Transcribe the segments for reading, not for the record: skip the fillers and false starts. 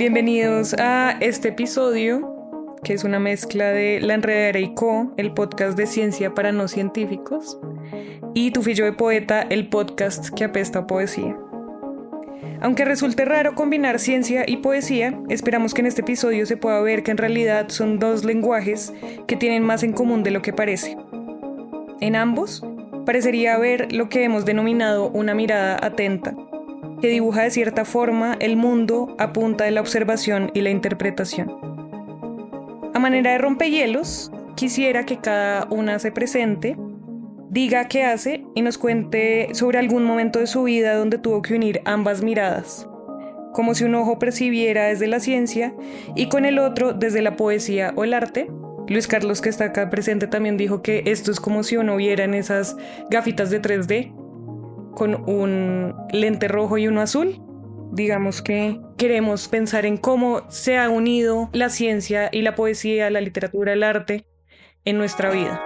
Bienvenidos a este episodio, que es una mezcla de La Enredadera y Co., el podcast de ciencia para no científicos, y Tu Fillo de Poeta, el podcast que apesta a poesía. Aunque resulte raro combinar ciencia y poesía, esperamos que en este episodio se pueda ver que en realidad son dos lenguajes que tienen más en común de lo que parece. En ambos, parecería haber lo que hemos denominado una mirada atenta, que dibuja de cierta forma el mundo a punta de la observación y la interpretación. A manera de rompehielos, quisiera que cada una se presente, diga qué hace y nos cuente sobre algún momento de su vida donde tuvo que unir ambas miradas, como si un ojo percibiera desde la ciencia y con el otro desde la poesía o el arte. Luis Carlos, que está acá presente, también dijo que esto es como si uno viera en esas gafitas de 3D con un lente rojo y uno azul. Digamos que queremos pensar en cómo se ha unido la ciencia y la poesía, la literatura, el arte en nuestra vida.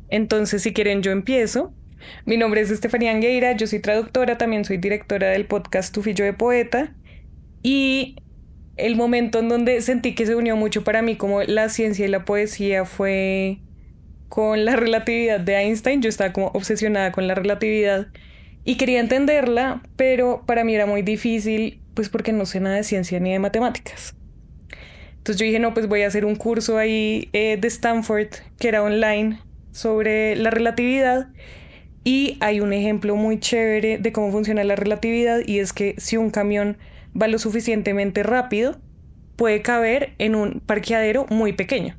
Entonces, si quieren, yo empiezo. Mi nombre es Estefanía Angueira, yo soy traductora, también soy directora del podcast Tu Fillo de Poeta. Y el momento en donde sentí que se unió mucho para mí como la ciencia y la poesía fue con la relatividad de Einstein. Yo estaba como obsesionada con la relatividad y quería entenderla, pero para mí era muy difícil, pues porque no sé nada de ciencia ni de matemáticas. Entonces yo dije, no, pues voy a hacer un curso ahí de Stanford, que era online, sobre la relatividad. Y hay un ejemplo muy chévere de cómo funciona la relatividad, y es que si un camión va lo suficientemente rápido, puede caber en un parqueadero muy pequeño.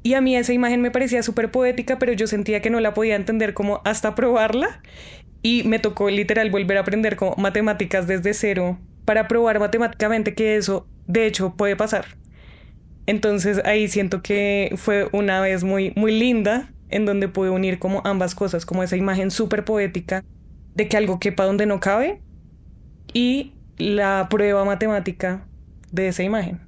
Y a mí esa imagen me parecía súper poética, pero yo sentía que no la podía entender como hasta probarla. Y me tocó literal volver a aprender como matemáticas desde cero para probar matemáticamente que eso, de hecho, puede pasar. Entonces ahí siento que fue una vez muy, muy linda, en donde pude unir como ambas cosas, como esa imagen súper poética de que algo quepa donde no cabe y la prueba matemática de esa imagen.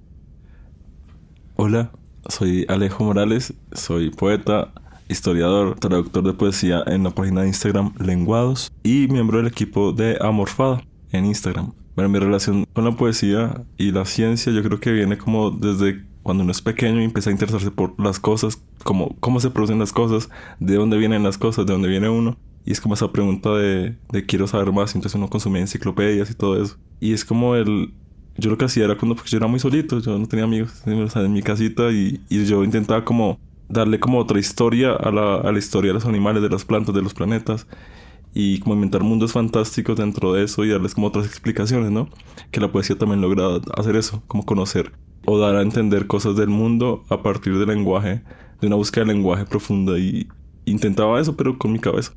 Hola, soy Alejo Morales, soy poeta, historiador, traductor de poesía en la página de Instagram Lenguados y miembro del equipo de Amorfada en Instagram. Bueno, mi relación con la poesía y la ciencia yo creo que viene como desde cuando uno es pequeño y empieza a interesarse por las cosas, como cómo se producen las cosas, de dónde vienen las cosas, de dónde viene uno. Y es como esa pregunta de quiero saber más, y entonces uno consumía enciclopedias y todo eso. Y es como yo lo que hacía era porque yo era muy solito, yo no tenía amigos, o sea, en mi casita, y yo intentaba como darle como otra historia a la historia de los animales, de las plantas, de los planetas, y como inventar mundos fantásticos dentro de eso y darles como otras explicaciones, ¿no? Que la poesía también logra hacer eso, como conocer o dar a entender cosas del mundo a partir del lenguaje, de una búsqueda de lenguaje profunda, y intentaba eso pero con mi cabeza.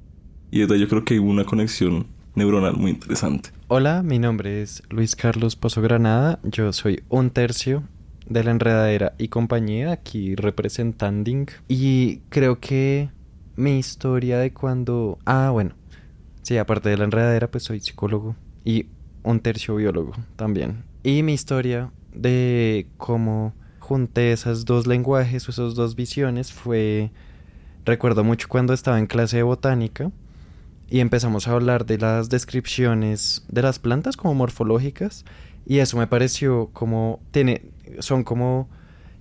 Y desde ahí yo creo que hay una conexión neuronal muy interesante. Hola, mi nombre es Luis Carlos Pozo Granada, yo soy un tercio de La Enredadera y compañía, aquí representando, y creo que mi historia de cuando... sí, aparte de La Enredadera, pues soy psicólogo y un tercio biólogo también. Y mi historia de cómo junté esos dos lenguajes o esas dos visiones recuerdo mucho cuando estaba en clase de botánica y empezamos a hablar de las descripciones de las plantas como morfológicas, y eso me pareció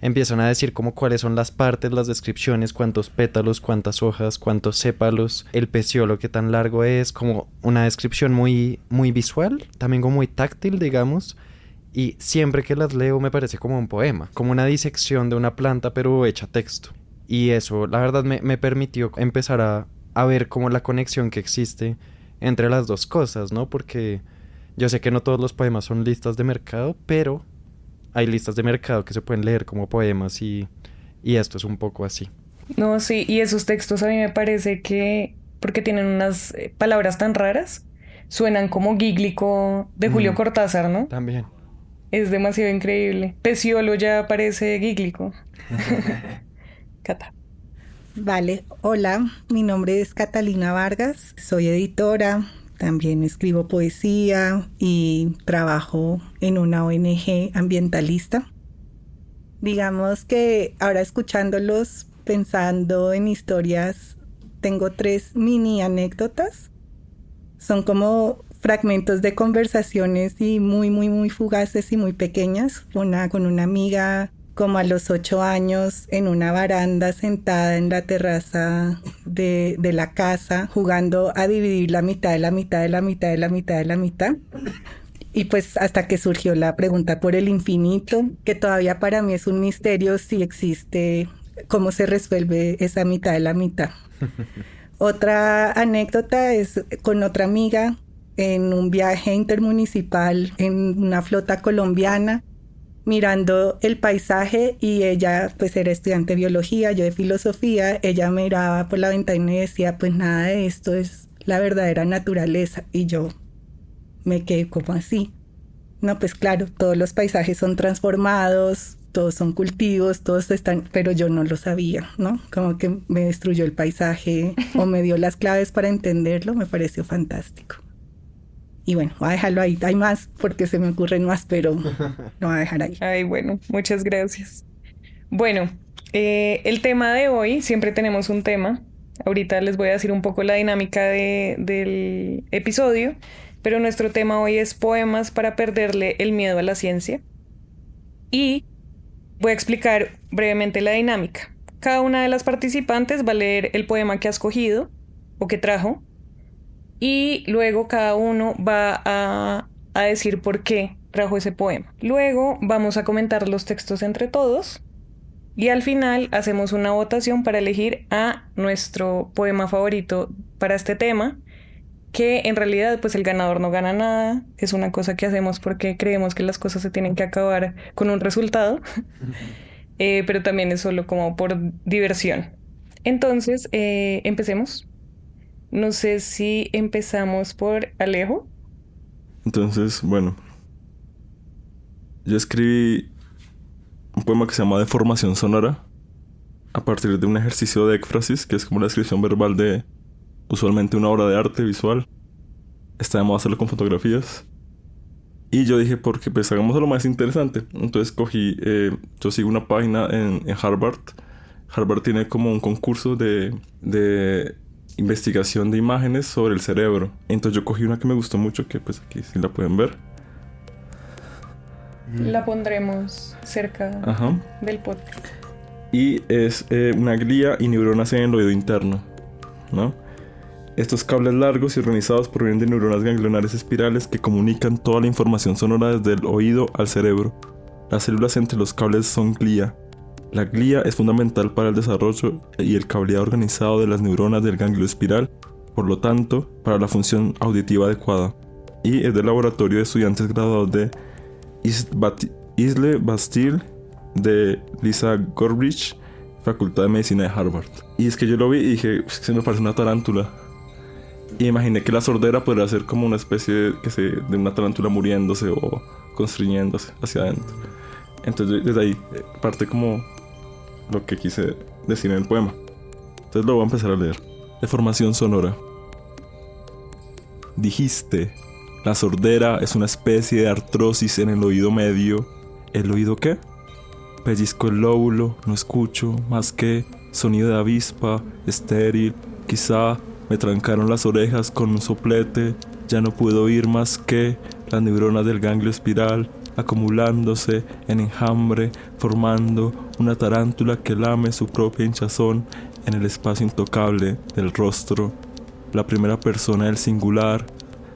empiezan a decir como cuáles son las partes, las descripciones, cuántos pétalos, cuántas hojas, cuántos sépalos, el peciolo, qué tan largo es, como una descripción muy, muy visual, también como muy táctil, digamos, y siempre que las leo me parece como un poema, como una disección de una planta pero hecha texto. Y eso, la verdad, me permitió empezar a ver como la conexión que existe entre las dos cosas, ¿no? Porque yo sé que no todos los poemas son listas de mercado, pero hay listas de mercado que se pueden leer como poemas y esto es un poco así. No, sí, y esos textos a mí me parece que, porque tienen unas palabras tan raras, suenan como Gíglico de Julio Cortázar, ¿no? También. Es demasiado increíble. Peciolo ya parece Gíglico. Cata. Vale, hola, mi nombre es Catalina Vargas, soy editora, también escribo poesía y trabajo en una ONG ambientalista. Digamos que ahora escuchándolos, pensando en historias tengo 3 mini anécdotas. Son como fragmentos de conversaciones y muy fugaces y muy pequeñas. Una con una amiga como a los 8 años en una baranda sentada en la terraza de la casa jugando a dividir la mitad de la mitad de la mitad de la mitad de la mitad. Y pues hasta que surgió la pregunta por el infinito, que todavía para mí es un misterio si existe, cómo se resuelve esa mitad de la mitad. Otra anécdota es con otra amiga en un viaje intermunicipal en una flota colombiana, mirando el paisaje, y ella pues era estudiante de biología, yo de filosofía. Ella miraba por la ventana y decía, pues nada de esto es la verdadera naturaleza, y yo me quedé como así. No, pues claro, todos los paisajes son transformados, todos son cultivos, todos están, pero yo no lo sabía, ¿no? Como que me destruyó el paisaje o me dio las claves para entenderlo, me pareció fantástico. Y bueno, voy a dejarlo ahí. Hay más porque se me ocurren más, pero lo voy a dejar ahí. Ay, bueno, muchas gracias. Bueno, el tema de hoy, siempre tenemos un tema. Ahorita les voy a decir un poco la dinámica del episodio, pero nuestro tema hoy es poemas para perderle el miedo a la ciencia. Y voy a explicar brevemente la dinámica. Cada una de las participantes va a leer el poema que ha escogido o que trajo, y luego cada uno va a decir por qué trajo ese poema. Luego vamos a comentar los textos entre todos y al final hacemos una votación para elegir a nuestro poema favorito para este tema, que en realidad pues el ganador no gana nada, es una cosa que hacemos porque creemos que las cosas se tienen que acabar con un resultado, pero también es solo como por diversión. Entonces, empecemos. No sé si empezamos por Alejo. Entonces, bueno, yo escribí un poema que se llama Deformación Sonora a partir de un ejercicio de éfrasis, que es como la descripción verbal de usualmente una obra de arte visual. Está de moda hacerlo con fotografías. Y yo dije, porque pues hagamos lo más interesante. Entonces cogí, yo sigo una página en Harvard. Harvard tiene como un concurso de investigación de imágenes sobre el cerebro. Entonces yo cogí una que me gustó mucho, que pues aquí sí la pueden ver. La pondremos cerca del podcast. Y es una glía y neuronas en el oído interno, ¿no? Estos cables largos y organizados provienen de neuronas ganglionares espirales que comunican toda la información sonora desde el oído al cerebro. Las células entre los cables son glía. La glía es fundamental para el desarrollo y el cableado organizado de las neuronas del ganglio espiral, por lo tanto, para la función auditiva adecuada. Y es del laboratorio de estudiantes graduados de Isle Bastille de Lisa Gorbridge, Facultad de Medicina de Harvard. Y es que yo lo vi y dije, se me parece una tarántula. Y imaginé que la sordera podría ser como una especie de una tarántula muriéndose o constriñéndose hacia adentro. Entonces desde ahí parte como lo que quise decir en el poema. Entonces lo voy a empezar a leer. Deformación sonora. Dijiste, la sordera es una especie de artrosis en el oído medio. ¿El oído qué? Pellizco el lóbulo, no escucho más que sonido de avispa, estéril. Quizá me trancaron las orejas con un soplete. Ya no puedo oír más que las neuronas del ganglio espiral acumulándose en enjambre, formando una tarántula que lame su propia hinchazón en el espacio intocable del rostro. La primera persona del singular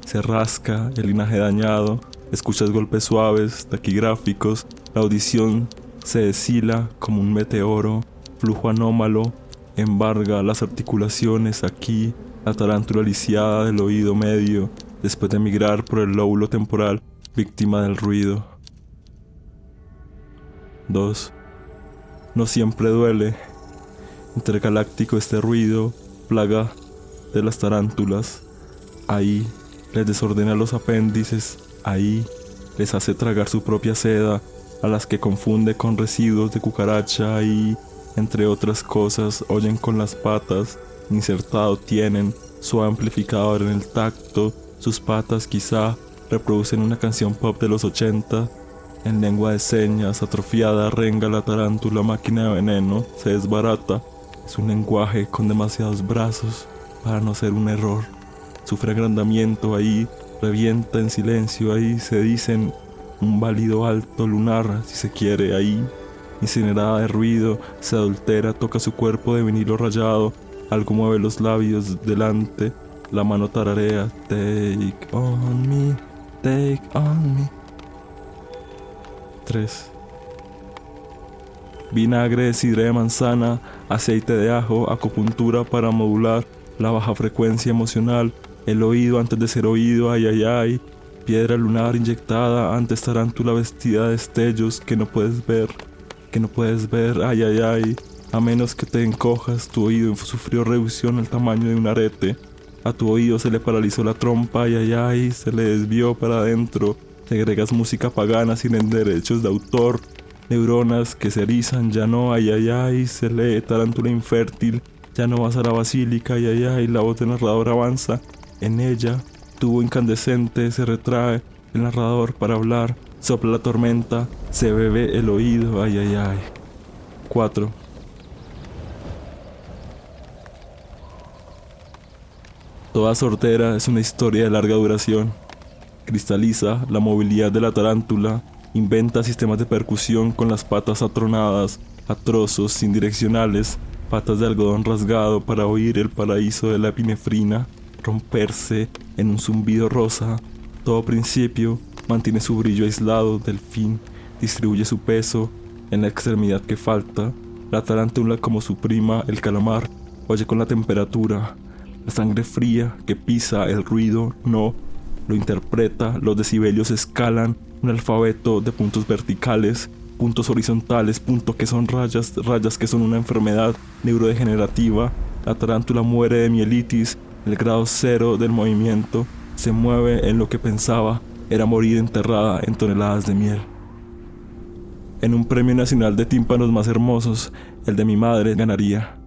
se rasca el linaje dañado, escuchas golpes suaves, taquigráficos, la audición se deshila como un meteoro, flujo anómalo, embarga las articulaciones aquí, la tarántula lisiada del oído medio, después de migrar por el lóbulo temporal, víctima del ruido. 2. No siempre duele. Intergaláctico este ruido, plaga de las tarántulas. Ahí les desordena los apéndices, ahí les hace tragar su propia seda, a las que confunde con residuos de cucaracha y, entre otras cosas, oyen con las patas, insertado tienen su amplificador en el tacto, sus patas quizá reproducen una canción pop de los 80, en lengua de señas, atrofiada, renga la tarántula, máquina de veneno, se desbarata, Es un lenguaje con demasiados brazos para no ser un error. Sufre agrandamiento ahí, revienta en silencio ahí, se dicen un válido alto lunar, si se quiere ahí. Incinerada de ruido, se adultera, toca su cuerpo de vinilo rayado, algo mueve los labios delante, la mano tararea, take on me, take on me. 3. Vinagre, sidra de manzana, aceite de ajo, acupuntura para modular la baja frecuencia emocional, el oído antes de ser oído, ay ay ay, piedra lunar inyectada, antes tarántula vestida de destellos que no puedes ver, ay ay ay, a menos que te encojas, tu oído sufrió reducción al tamaño de un arete, a tu oído se le paralizó la trompa, ay ay ay, se le desvió para adentro, te agregas música pagana sin derechos de autor, neuronas que se erizan, ya no, ay ay ay, se lee tarántula infértil, ya no vas a la basílica, ay ay ay, la voz del narrador avanza, en ella, tubo incandescente, se retrae el narrador para hablar, sopla la tormenta, se bebe el oído, ay ay ay. 4. Toda sordera es una historia de larga duración. Cristaliza la movilidad de la tarántula, inventa sistemas de percusión con las patas atronadas, a trozos sin direccionales, patas de algodón rasgado para oír el paraíso de la epinefrina, romperse en un zumbido rosa. Todo principio mantiene su brillo aislado del fin, distribuye su peso en la extremidad que falta. La tarántula como su prima, el calamar, oye con la temperatura. La sangre fría que pisa el ruido, no lo interpreta, los decibelios escalan, un alfabeto de puntos verticales, puntos horizontales, puntos que son rayas, rayas que son una enfermedad neurodegenerativa. La tarántula muere de mielitis, el grado 0 del movimiento, se mueve en lo que pensaba era morir enterrada en toneladas de miel. En un premio nacional de tímpanos más hermosos, el de mi madre ganaría,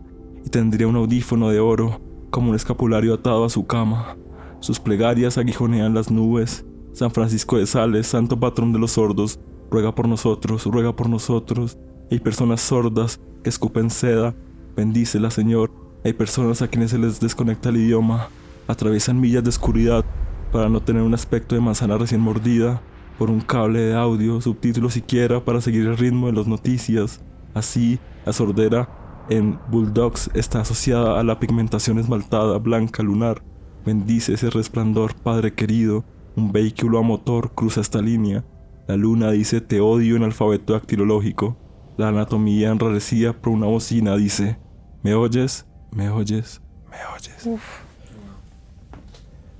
y tendría un audífono de oro, como un escapulario atado a su cama. Sus plegarias aguijonean las nubes. San Francisco de Sales, santo patrón de los sordos, ruega por nosotros, ruega por nosotros. Hay personas sordas que escupen seda, bendícela, Señor. Hay personas a quienes se les desconecta el idioma, atraviesan millas de oscuridad para no tener un aspecto de manzana recién mordida, por un cable de audio, subtítulos siquiera para seguir el ritmo de las noticias. Así, la sordera en Bulldogs está asociada a la pigmentación esmaltada blanca lunar. Bendice ese resplandor, Padre querido. Un vehículo a motor cruza esta línea. La luna dice te odio en alfabeto dactilológico. La anatomía enrarecida por una bocina dice ¿me oyes? ¿Me oyes? ¿Me oyes? Uf.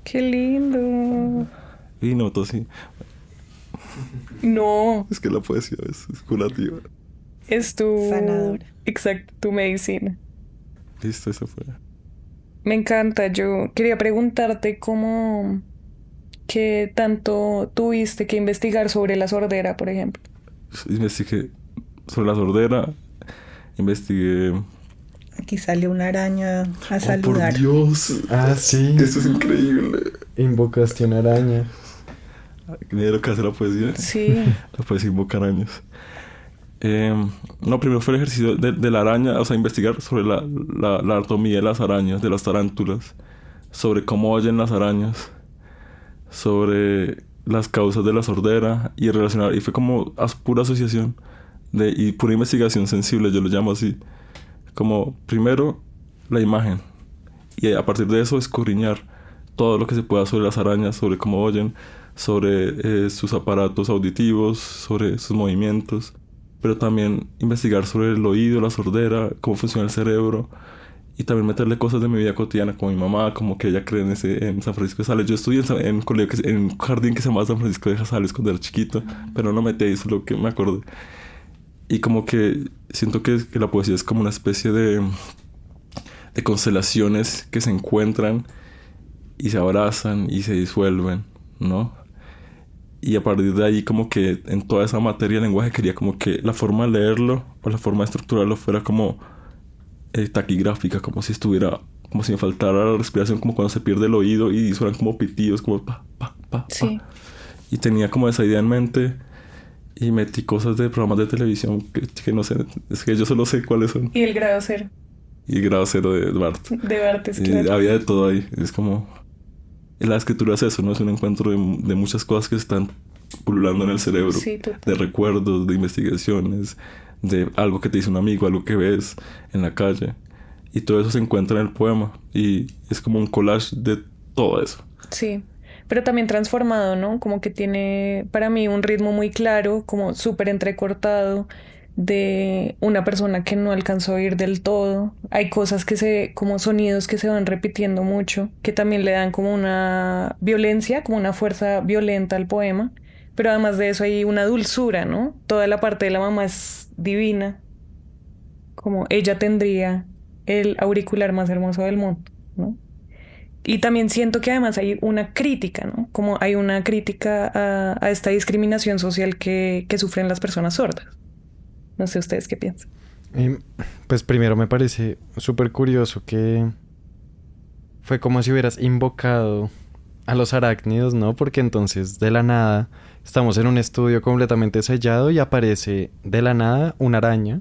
Qué lindo. Y noto sí. No. Es que la poesía es curativa. Es tu... Sanadora. Exacto, tu medicina. Listo, eso fue. Me encanta. Yo quería preguntarte cómo... ¿Qué tanto tuviste que investigar sobre la sordera, por ejemplo? Investigué sobre la sordera. Investigué... Aquí sale una araña a saludar. ¡Oh, por Dios! Ah, sí. Esto es increíble. Invocaste una araña. Mira lo que hace la poesía. Sí. La poesía invoca arañas. No, primero fue el ejercicio de la araña, o sea, investigar sobre la anatomía de las arañas, de las tarántulas, sobre cómo oyen las arañas, sobre las causas de la sordera y relacionar, y fue como pura asociación y pura investigación sensible, yo lo llamo así, como primero la imagen y a partir de eso escudriñar todo lo que se pueda sobre las arañas, sobre cómo oyen, sobre sus aparatos auditivos, sobre sus movimientos, pero también investigar sobre el oído, la sordera, cómo funciona el cerebro, y también meterle cosas de mi vida cotidiana, como mi mamá, como que ella cree en San Francisco de Sales. Yo estudié en un colegio, en un jardín que se llama San Francisco de Sales cuando era chiquito, pero no metí eso, lo que me acordé. Y como que siento que la poesía es como una especie de constelaciones que se encuentran y se abrazan y se disuelven, ¿no? Y a partir de ahí como que en toda esa materia de lenguaje quería como que la forma de leerlo o la forma de estructurarlo fuera como taquigráfica, como si estuviera, como si me faltara la respiración, como cuando se pierde el oído y suenan como pitidos, como pa, pa, pa, pa. Sí. Y tenía como esa idea en mente y metí cosas de programas de televisión que no sé, es que yo solo sé cuáles son. ¿Y el grado 0? y grado cero de Bart. De Bartes, Y claro. había de todo ahí. Es como... La escritura es eso, ¿no? Es un encuentro de muchas cosas que están pululando en el cerebro. Sí, total. De recuerdos, de investigaciones, de algo que te dice un amigo, algo que ves en la calle. Y todo eso se encuentra en el poema. Y es como un collage de todo eso. Sí, pero también transformado, ¿no? Como que tiene para mí un ritmo muy claro, como súper entrecortado, de una persona que no alcanzó a oír del todo. Hay cosas como sonidos que se van repitiendo mucho, que también le dan como una violencia, como una fuerza violenta al poema. Pero además de eso hay una dulzura, ¿no? Toda la parte de la mamá es divina, como ella tendría el auricular más hermoso del mundo, ¿no? Y también siento que además hay una crítica, ¿no? Como hay una crítica a esta discriminación social que sufren las personas sordas. No sé ustedes qué piensan. Y, pues primero me parece súper curioso que fue como si hubieras invocado a los arácnidos, ¿no? Porque entonces de la nada estamos en un estudio completamente sellado y aparece de la nada una araña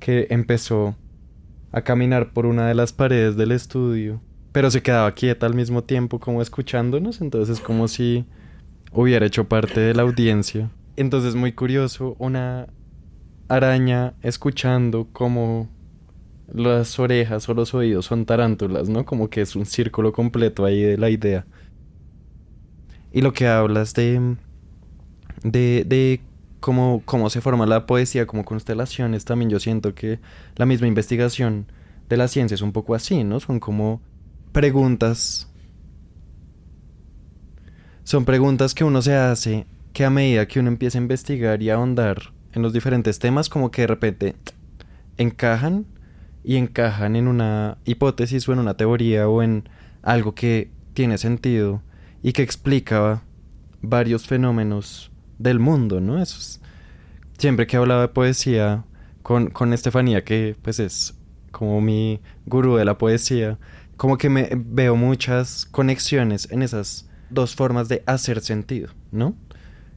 que empezó a caminar por una de las paredes del estudio, pero se quedaba quieta al mismo tiempo como escuchándonos, entonces como si hubiera hecho parte de la audiencia. Entonces muy curioso, una araña escuchando como las orejas o los oídos son tarántulas, ¿no? Como que es un círculo completo ahí de la idea. Y lo que hablas de cómo se forma la poesía como constelaciones, también yo siento que la misma investigación de la ciencia es un poco así, ¿no? Preguntas, son preguntas que uno se hace, que a medida que uno empieza a investigar y a ahondar en los diferentes temas, como que de repente encajan y encajan en una hipótesis o en una teoría o en algo que tiene sentido y que explica varios fenómenos del mundo, ¿no? Siempre que hablaba de poesía con Estefanía, que pues es como mi gurú de la poesía, como que me veo muchas conexiones en esas dos formas de hacer sentido, ¿no?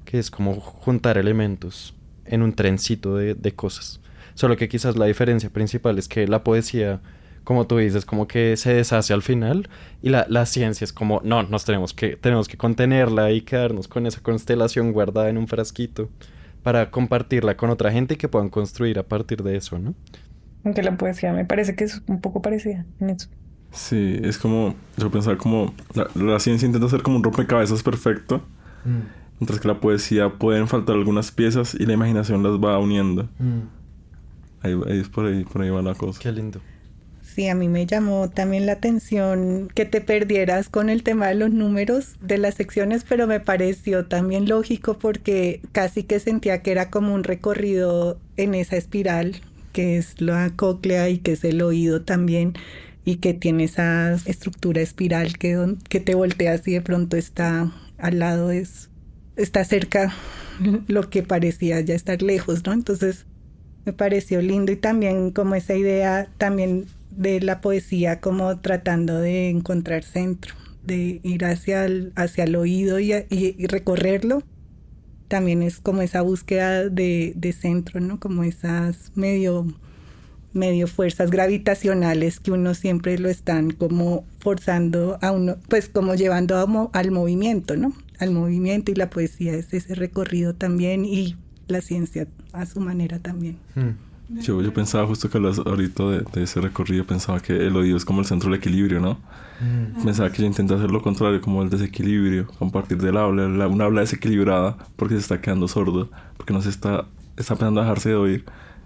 Que es como juntar elementos en un trencito de cosas. Solo que quizás la diferencia principal es que la poesía, como tú dices, como que se deshace al final y la ciencia es como, no, tenemos que contenerla y quedarnos con esa constelación guardada en un frasquito para compartirla con otra gente y que puedan construir a partir de eso, ¿no? Aunque la poesía me parece que es un poco parecida en eso. Sí, es como... Yo pensaba como... La ciencia intenta hacer como un rompecabezas perfecto. Mientras que la poesía pueden faltar algunas piezas y la imaginación las va uniendo. Ahí es por ahí va la cosa. Qué lindo. Sí, a mí me llamó también la atención que te perdieras con el tema de los números de las secciones, pero me pareció también lógico porque casi que sentía que era como un recorrido en esa espiral, que es la cóclea y que es el oído también, y que tiene esa estructura espiral que te volteas y de pronto está al lado, está cerca lo que parecía ya estar lejos, ¿no? Entonces me pareció lindo y también como esa idea también de la poesía como tratando de encontrar centro, de ir hacia el oído y recorrerlo. También es como esa búsqueda de centro, ¿no? Como esas medio fuerzas gravitacionales que uno siempre lo están como forzando a uno, pues como llevando al movimiento, ¿no? Al movimiento, y la poesía es ese recorrido también y la ciencia a su manera también. Yo pensaba justo que hablas ahorita de ese recorrido, pensaba que el oído es como el centro del equilibrio, ¿no? Pensaba que ella intenta hacer lo contrario, como el desequilibrio, compartir del habla, una habla desequilibrada porque se está quedando sordo, porque no está empezando a dejarse de oír.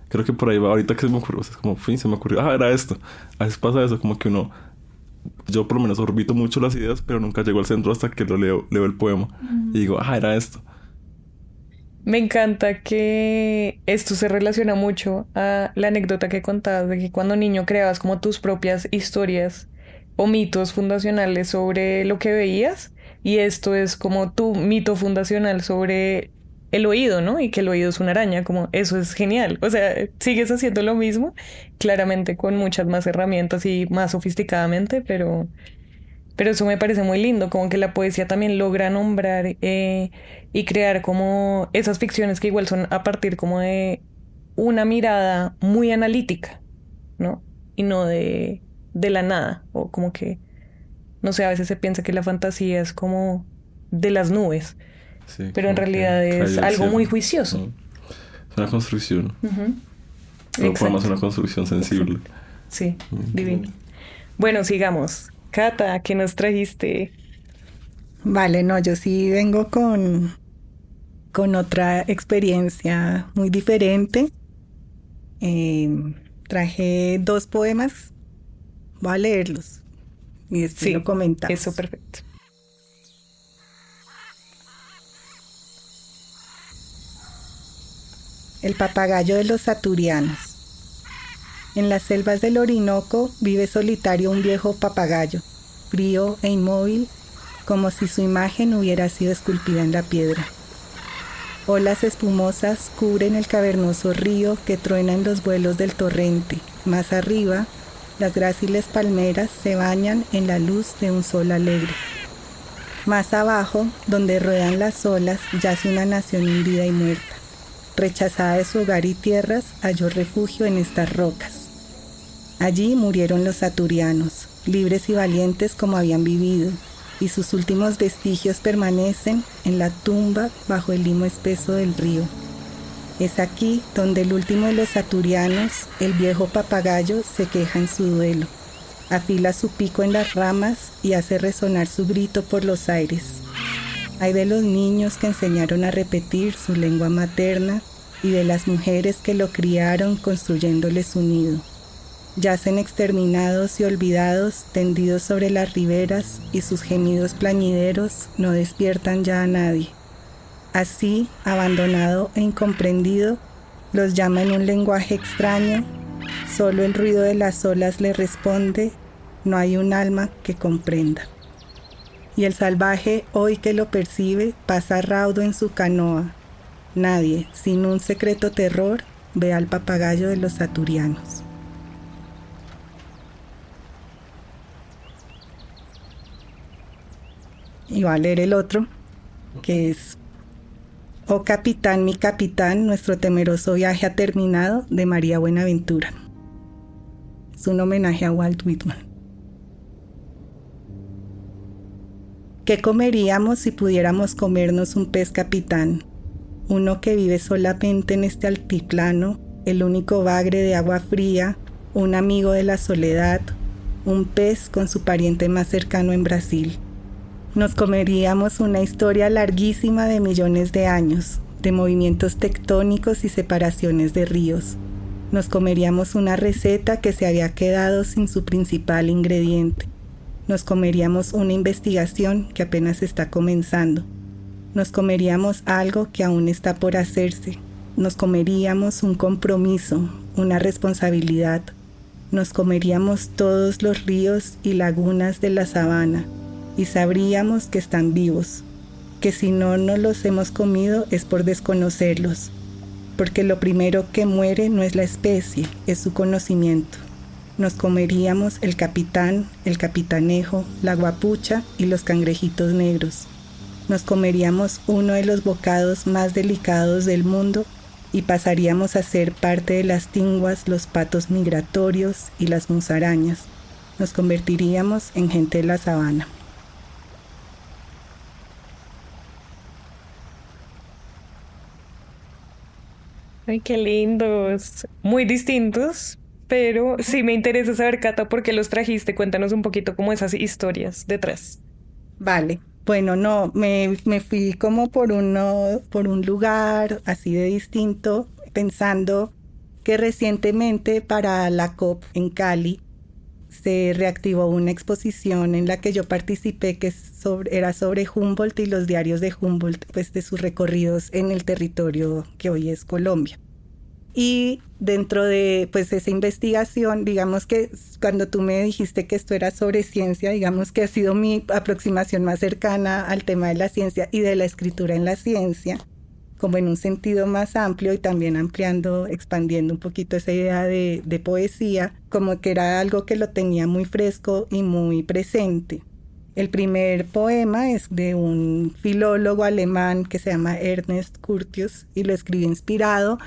Creo que por ahí va, ahorita que se me ocurrió, es como, se me ocurrió, era esto. A veces pasa eso, como que yo por lo menos orbito mucho las ideas, pero nunca llego al centro hasta que leo el poema. Y digo, era esto. Me encanta que esto se relaciona mucho a la anécdota que contabas de que cuando niño creabas como tus propias historias o mitos fundacionales sobre lo que veías, y esto es como tu mito fundacional sobre el oído, ¿no? Y que el oído es una araña, como eso es genial. O sea, sigues haciendo lo mismo, claramente con muchas más herramientas y más sofisticadamente, pero eso me parece muy lindo, como que la poesía también logra nombrar y crear como esas ficciones que igual son a partir como de una mirada muy analítica, ¿no? y no de la nada. O como que, no sé, a veces se piensa que la fantasía es como de las nubes, Sí, pero en como que realidad cae es del algo cielo. muy juicioso. Es una construcción. Pero Exacto. podemos hacer una construcción sensible. Sí, divino. Bueno, sigamos. Cata, ¿qué nos trajiste? Vale, no, yo sí vengo con otra experiencia muy diferente. Traje 2 poemas. Voy a leerlos y después lo Sí, comentamos. eso, perfecto. El papagayo de los saturianos. En las selvas del Orinoco vive solitario un viejo papagayo, frío e inmóvil, como si su imagen hubiera sido esculpida en la piedra. Olas espumosas cubren el cavernoso río que truena en los vuelos del torrente. Más arriba, las gráciles palmeras se bañan en la luz de un sol alegre. Más abajo, donde ruedan las olas, yace una nación hundida y muerta. Rechazada de su hogar y tierras, halló refugio en estas rocas. Allí murieron los saturianos, libres y valientes como habían vivido, y sus últimos vestigios permanecen en la tumba bajo el limo espeso del río. Es aquí donde el último de los saturianos, el viejo papagayo, se queja en su duelo. Afila su pico en las ramas y hace resonar su grito por los aires. Hay de los niños que enseñaron a repetir su lengua materna y de las mujeres que lo criaron construyéndole su nido. Yacen exterminados y olvidados, tendidos sobre las riberas, y sus gemidos plañideros no despiertan ya a nadie. Así, abandonado e incomprendido, los llama en un lenguaje extraño. Solo el ruido de las olas le responde, no hay un alma que comprenda. Y el salvaje, hoy que lo percibe, pasa raudo en su canoa. Nadie, sin un secreto terror, ve al papagayo de los saturianos. Y va a leer el otro, que es Oh capitán, mi capitán, nuestro temeroso viaje ha terminado, de María Buenaventura. Es un homenaje a Walt Whitman. ¿Qué comeríamos si pudiéramos comernos un pez capitán? Uno que vive solamente en este altiplano, el único bagre de agua fría, un amigo de la soledad, un pez con su pariente más cercano en Brasil. Nos comeríamos una historia larguísima de millones de años, de movimientos tectónicos y separaciones de ríos. Nos comeríamos una receta que se había quedado sin su principal ingrediente. Nos comeríamos una investigación que apenas está comenzando. Nos comeríamos algo que aún está por hacerse. Nos comeríamos un compromiso, una responsabilidad. Nos comeríamos todos los ríos y lagunas de la sabana. Y sabríamos que están vivos, que si no nos los hemos comido es por desconocerlos, porque lo primero que muere no es la especie, es su conocimiento. Nos comeríamos el capitán, el capitanejo, la guapucha y los cangrejitos negros. Nos comeríamos uno de los bocados más delicados del mundo y pasaríamos a ser parte de las tinguas, los patos migratorios y las musarañas. Nos convertiríamos en gente de la sabana. Ay, qué lindos. Muy distintos, pero sí me interesa saber, Cata, por qué los trajiste. Cuéntanos un poquito como esas historias detrás. Vale, bueno, no, me fui como por un lugar así de distinto, pensando que recientemente para la COP en Cali se reactivó una exposición en la que yo participé que era sobre Humboldt y los diarios de Humboldt, pues de sus recorridos en el territorio que hoy es Colombia. Y dentro de pues esa investigación, digamos que cuando tú me dijiste que esto era sobre ciencia, digamos que ha sido mi aproximación más cercana al tema de la ciencia y de la escritura en la ciencia, como en un sentido más amplio y también ampliando, expandiendo un poquito esa idea de poesía, como que era algo que lo tenía muy fresco y muy presente. El primer poema es de un filólogo alemán que se llama Ernest Curtius y lo escribió inspirado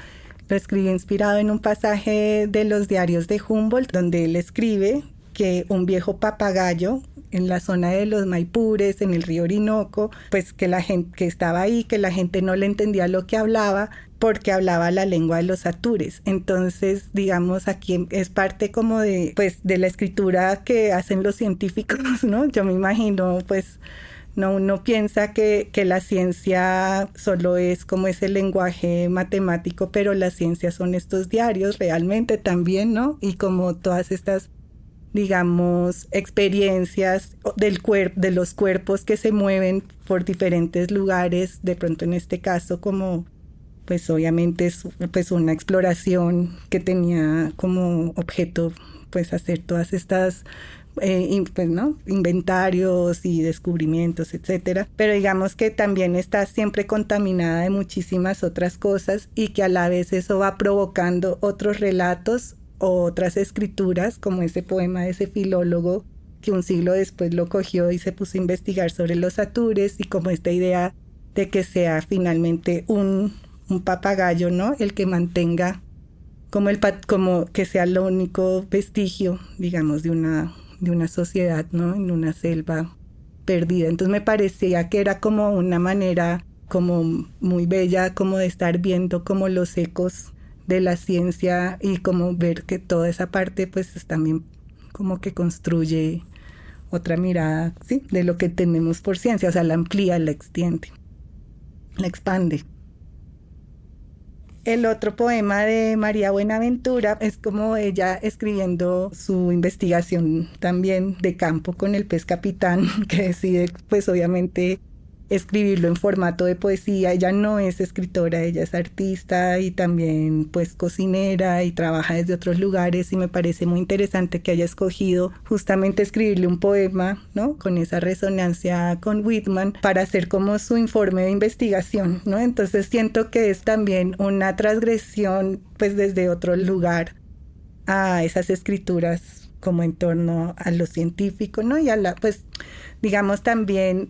Lo escribió inspirado en un pasaje de los diarios de Humboldt, donde él escribe que un viejo papagayo en la zona de los Maipures, en el río Orinoco, pues que la gente que estaba ahí, que la gente no le entendía lo que hablaba, porque hablaba la lengua de los atures. Entonces, digamos, aquí es parte como de, pues, de la escritura que hacen los científicos, ¿no? Yo me imagino, pues, no, uno piensa que la ciencia solo es como ese lenguaje matemático, pero la ciencia son estos diarios realmente también, ¿no? Y como todas estas, digamos, experiencias de los cuerpos que se mueven por diferentes lugares, de pronto en este caso como, pues obviamente es pues una exploración que tenía como objeto pues hacer todas estas pues, ¿no? inventarios y descubrimientos, etcétera, pero digamos que también está siempre contaminada de muchísimas otras cosas y que a la vez eso va provocando otros relatos o otras escrituras, como ese poema de ese filólogo que un siglo después lo cogió y se puso a investigar sobre los atures, y como esta idea de que sea finalmente un papagayo, ¿no? El que mantenga como que sea el único vestigio, digamos, de una sociedad, ¿no? En una selva perdida. Entonces me parecía que era como una manera como muy bella como de estar viendo como los ecos de la ciencia y como ver que toda esa parte pues es también como que construye otra mirada, ¿sí? De lo que tenemos por ciencia, o sea, la amplía, la extiende, la expande. El otro poema de María Buenaventura es como ella escribiendo su investigación también de campo con el pez capitán, que decide pues obviamente escribirlo en formato de poesía. Ella no es escritora, ella es artista y también pues cocinera y trabaja desde otros lugares, y me parece muy interesante que haya escogido justamente escribirle un poema, ¿no? Con esa resonancia con Whitman para hacer como su informe de investigación, ¿no? Entonces siento que es también una transgresión pues desde otro lugar a esas escrituras como en torno a lo científico, ¿no? Y a la, pues, digamos, también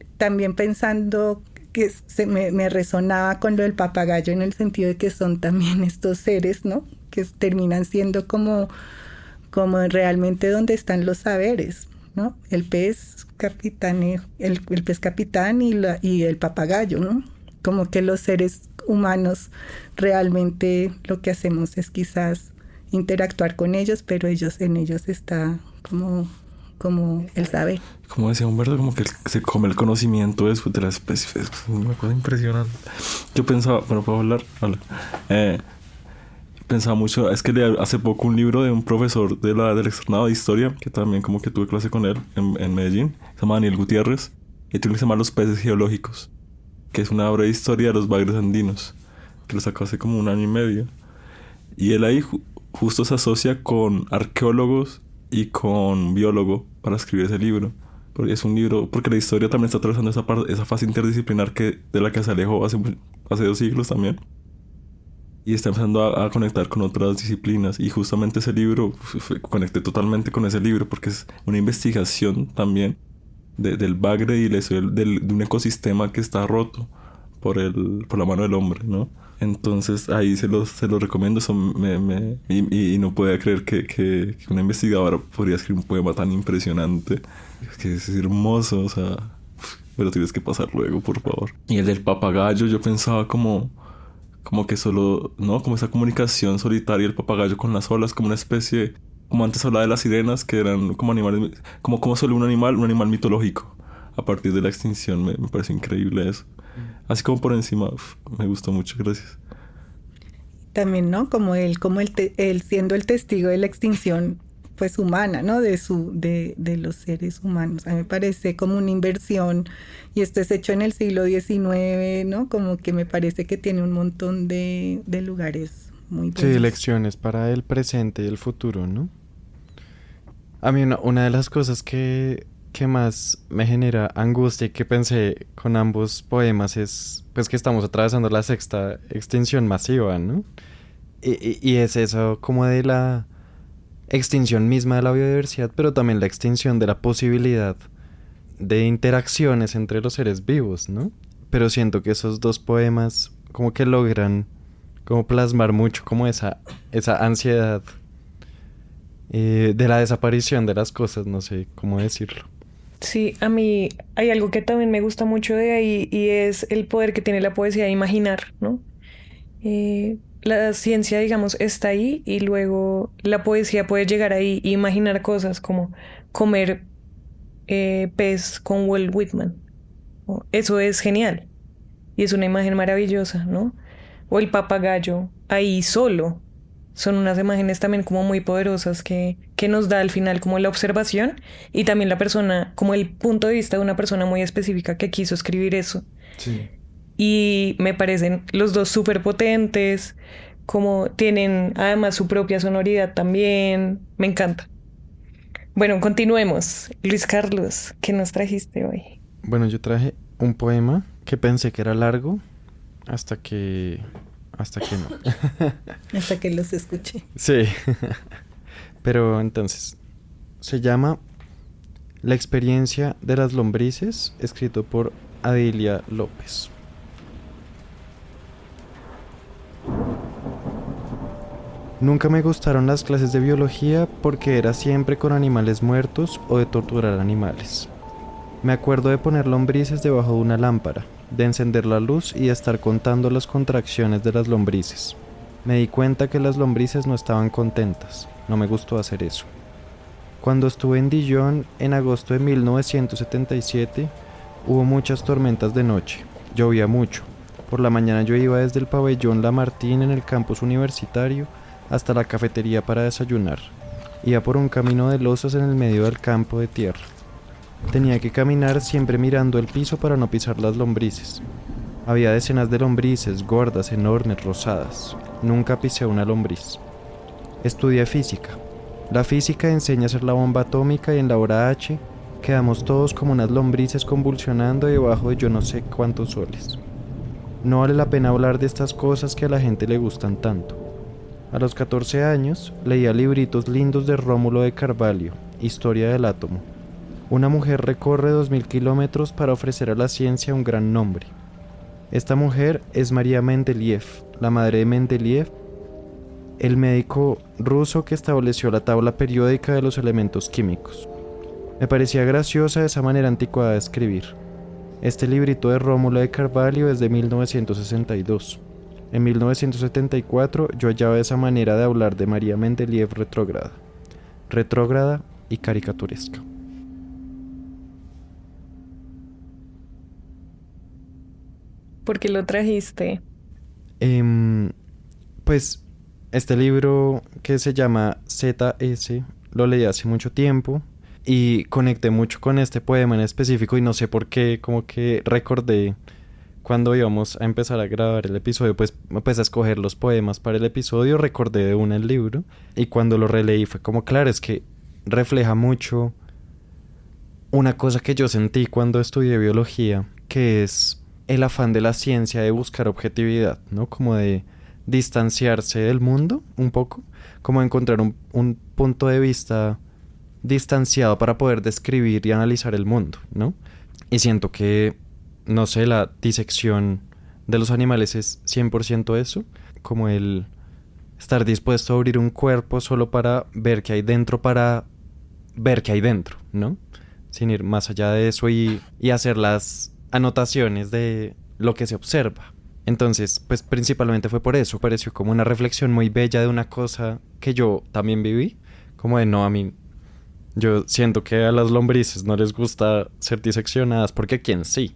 pensando que me resonaba con lo del papagayo en el sentido de que son también estos seres, ¿no? Que terminan siendo como realmente donde están los saberes, ¿no? El pez capitán, el pez capitán y el papagayo, ¿no? Como que los seres humanos realmente lo que hacemos es quizás interactuar con ellos, pero en ellos está como el saber. Como decía Humberto, como que se come el conocimiento de la especie. Es una cosa impresionante. Yo pensaba, bueno, ¿puedo hablar? Pensaba mucho, es que leí hace poco un libro de un profesor del externado de historia, que también como que tuve clase con él en Medellín, se llama Daniel Gutiérrez, y tiene que se llama Los peces geológicos, que es una breve historia de los bagres andinos, que lo sacó hace como 1 año y medio. Y él ahí justo se asocia con arqueólogos y con biólogo para escribir ese libro. Porque es un libro, porque la historia también está atravesando esa fase interdisciplinar de la que se alejó hace 2 siglos también. Y está empezando a conectar con otras disciplinas. Y justamente ese libro, conecté totalmente con ese libro, porque es una investigación también del bagre y de un ecosistema que está roto por la mano del hombre, ¿no? Entonces ahí se los recomiendo. Y no podía creer que una investigadora podría escribir un poema tan impresionante, que es hermoso, o sea, pero tienes que pasar luego, por favor. Y el del papagayo, yo pensaba como que solo, ¿no? Como esa comunicación solitaria del papagayo con las olas, como una especie, como antes hablaba de las sirenas, que eran como animales, como solo un animal mitológico a partir de la extinción. Me parece increíble eso. Así como por encima, me gustó mucho, gracias. También, ¿no? Como él siendo el testigo de la extinción, pues humana, ¿no? De los seres humanos. A mí me parece como una inversión, y esto es hecho en el siglo XIX, ¿no? Como que me parece que tiene un montón de lugares muy buenos. Sí, lecciones para el presente y el futuro, ¿no? A mí una de las cosas que más me genera angustia y que pensé con ambos poemas es pues que estamos atravesando la 6ª extinción masiva, ¿no? Y es eso como de la extinción misma de la biodiversidad, pero también la extinción de la posibilidad de interacciones entre los seres vivos, ¿no? Pero siento que esos 2 poemas como que logran como plasmar mucho como esa ansiedad de la desaparición de las cosas, no sé cómo decirlo. Sí, a mí hay algo que también me gusta mucho de ahí y es el poder que tiene la poesía de imaginar, ¿no? La ciencia, digamos, está ahí y luego la poesía puede llegar ahí e imaginar cosas como comer pez con Walt Whitman. ¿No? Eso es genial y es una imagen maravillosa, ¿no? O el papagayo ahí solo. Son unas imágenes también como muy poderosas que nos da al final como la observación y también la persona, como el punto de vista de una persona muy específica que quiso escribir eso. Sí. Y me parecen los dos súper potentes, como tienen además su propia sonoridad también. Me encanta. Bueno, continuemos. Luis Carlos, ¿qué nos trajiste hoy? Bueno, yo traje un poema que pensé que era largo hasta que no. Hasta que los escuché. Sí. Pero entonces, se llama La experiencia de las lombrices, escrito por Adilia López. Nunca me gustaron las clases de biología porque era siempre con animales muertos o de torturar animales. Me acuerdo de poner lombrices debajo de una lámpara, de encender la luz y de estar contando las contracciones de las lombrices. Me di cuenta que las lombrices no estaban contentas. No me gustó hacer eso. Cuando estuve en Dijon en agosto de 1977, hubo muchas tormentas de noche. Llovía mucho. Por la mañana yo iba desde el pabellón Lamartine en el campus universitario hasta la cafetería para desayunar. Iba por un camino de losas en el medio del campo de tierra. Tenía que caminar siempre mirando el piso para no pisar las lombrices. Había decenas de lombrices, gordas, enormes, rosadas. Nunca pisé una lombriz. Estudié física. La física enseña a hacer la bomba atómica y en la hora H quedamos todos como unas lombrices convulsionando debajo de yo no sé cuántos soles. No vale la pena hablar de estas cosas que a la gente le gustan tanto. A los 14 años leía libritos lindos de Rómulo de Carvalho, Historia del átomo. Una mujer recorre 2000 kilómetros para ofrecer a la ciencia un gran nombre. Esta mujer es María Mendeleev, la madre de Mendeleev, el médico ruso que estableció la tabla periódica de los elementos químicos. Me parecía graciosa esa manera anticuada de escribir. Este librito de Rómulo de Carvalho es de 1962. En 1974 yo hallaba esa manera de hablar de María Mendeleev retrógrada y caricaturesca. ¿Por qué lo trajiste? Pues este libro que se llama ZS lo leí hace mucho tiempo y conecté mucho con este poema en específico y no sé por qué, como que recordé cuando íbamos a empezar a grabar el episodio, pues a escoger los poemas para el episodio, recordé de uno el libro y cuando lo releí fue como, claro, es que refleja mucho una cosa que yo sentí cuando estudié biología, que es el afán de la ciencia de buscar objetividad, ¿no? Como de distanciarse del mundo un poco, como encontrar un punto de vista distanciado para poder describir y analizar el mundo, ¿no? Y siento que no sé, la disección de los animales es 100% eso, como el estar dispuesto a abrir un cuerpo solo para ver qué hay dentro, ¿no? Sin ir más allá de eso y hacer las anotaciones de lo que se observa. Entonces, pues principalmente fue por eso, pareció como una reflexión muy bella de una cosa que yo también viví, como de no, a mí, yo siento que a las lombrices no les gusta ser diseccionadas porque a quién sí.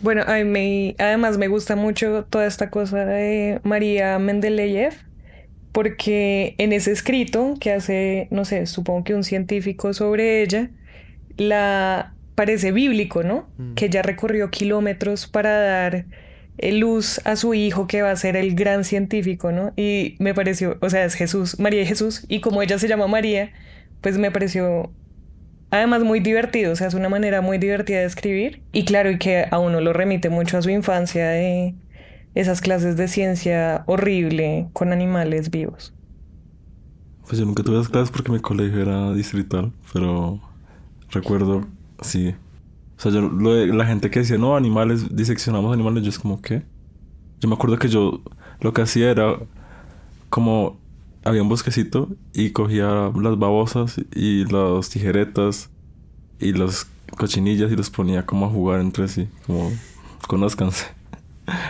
Bueno, además me gusta mucho toda esta cosa de María Mendeleev, porque en ese escrito que hace, no sé, supongo que un científico sobre ella, la parece bíblico, ¿no? Que ella recorrió kilómetros para dar luz a su hijo que va a ser el gran científico, ¿no? Y me pareció, o sea, es Jesús, María y Jesús, y como ella se llama María, pues me pareció además muy divertido, o sea, es una manera muy divertida de escribir y claro, y que a uno lo remite mucho a su infancia de esas clases de ciencia horrible con animales vivos. Pues yo nunca tuve esas clases porque mi colegio era distrital, pero recuerdo, sí. O sea, la gente que decía, no, animales, diseccionamos animales, yo es como, ¿qué? Yo me acuerdo que yo lo que hacía era como había un bosquecito y cogía las babosas y las tijeretas y las cochinillas y los ponía como a jugar entre sí, como conózcanse.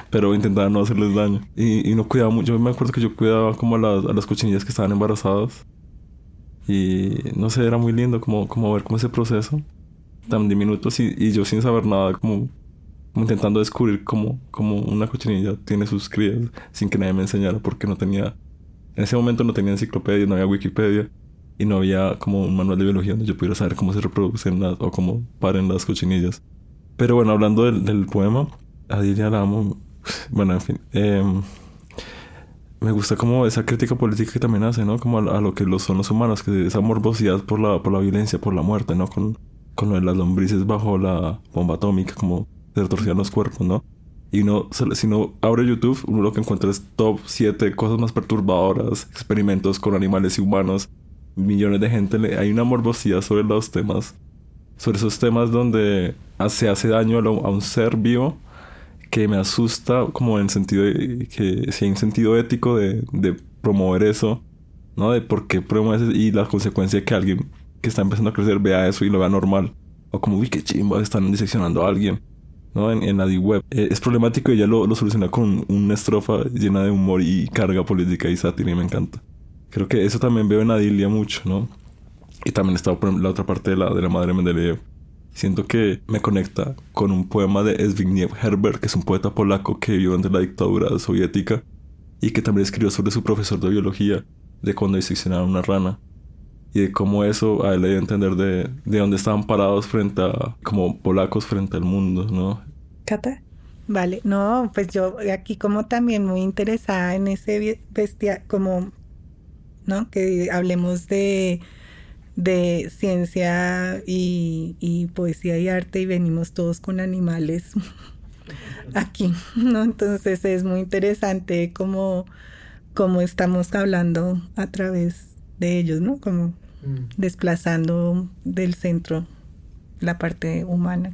Pero intentaba no hacerles daño. Y no cuidaba mucho. Yo me acuerdo que yo cuidaba como a las cochinillas que estaban embarazadas. Y no sé, era muy lindo como ver como ese proceso tan diminuto y yo sin saber nada, como intentando descubrir cómo una cochinilla tiene sus crías sin que nadie me enseñara, porque no tenía, en ese momento no tenía enciclopedia, no había Wikipedia y no había como un manual de biología donde yo pudiera saber cómo se reproducen o cómo paren las cochinillas. Pero bueno, hablando del poema, a Dilia la amo. Bueno, en fin. Me gusta como esa crítica política que también hace, ¿no? Como a lo que son los humanos, que esa morbosidad por la violencia, por la muerte, ¿no? Con lo de las lombrices bajo la bomba atómica, como se retorcían los cuerpos, ¿no? Y si uno abre YouTube, uno lo que encuentra es top 7 cosas más perturbadoras, experimentos con animales y humanos, millones de gente. Hay una morbosidad sobre los temas, sobre esos temas donde se hace daño a un ser vivo, que me asusta como en el sentido de que si hay un sentido ético de promover eso, ¿no? De por qué promueves y la consecuencia de que alguien que está empezando a crecer vea eso y lo vea normal. O como, uy, qué chimba, están diseccionando a alguien, ¿no? En la deep web. Es problemático y ella lo soluciona con una estrofa llena de humor y carga política y sátira y me encanta. Creo que eso también veo en Adilia mucho, ¿no? Y también está la otra parte de la madre Mendeleev. Siento que me conecta con un poema de Zbigniew Herbert, que es un poeta polaco que vivió durante la dictadura soviética y que también escribió sobre su profesor de biología, de cuando diseccionaron una rana y de cómo eso a él le dio a entender de dónde estaban parados como polacos frente al mundo, ¿no? ¿Cata? Vale, no, pues yo aquí como también muy interesada en ese como, ¿no? Que hablemos de ciencia y poesía y arte y venimos todos con animales aquí, ¿no? Entonces es muy interesante cómo estamos hablando a través de ellos, ¿no? Como desplazando del centro la parte humana.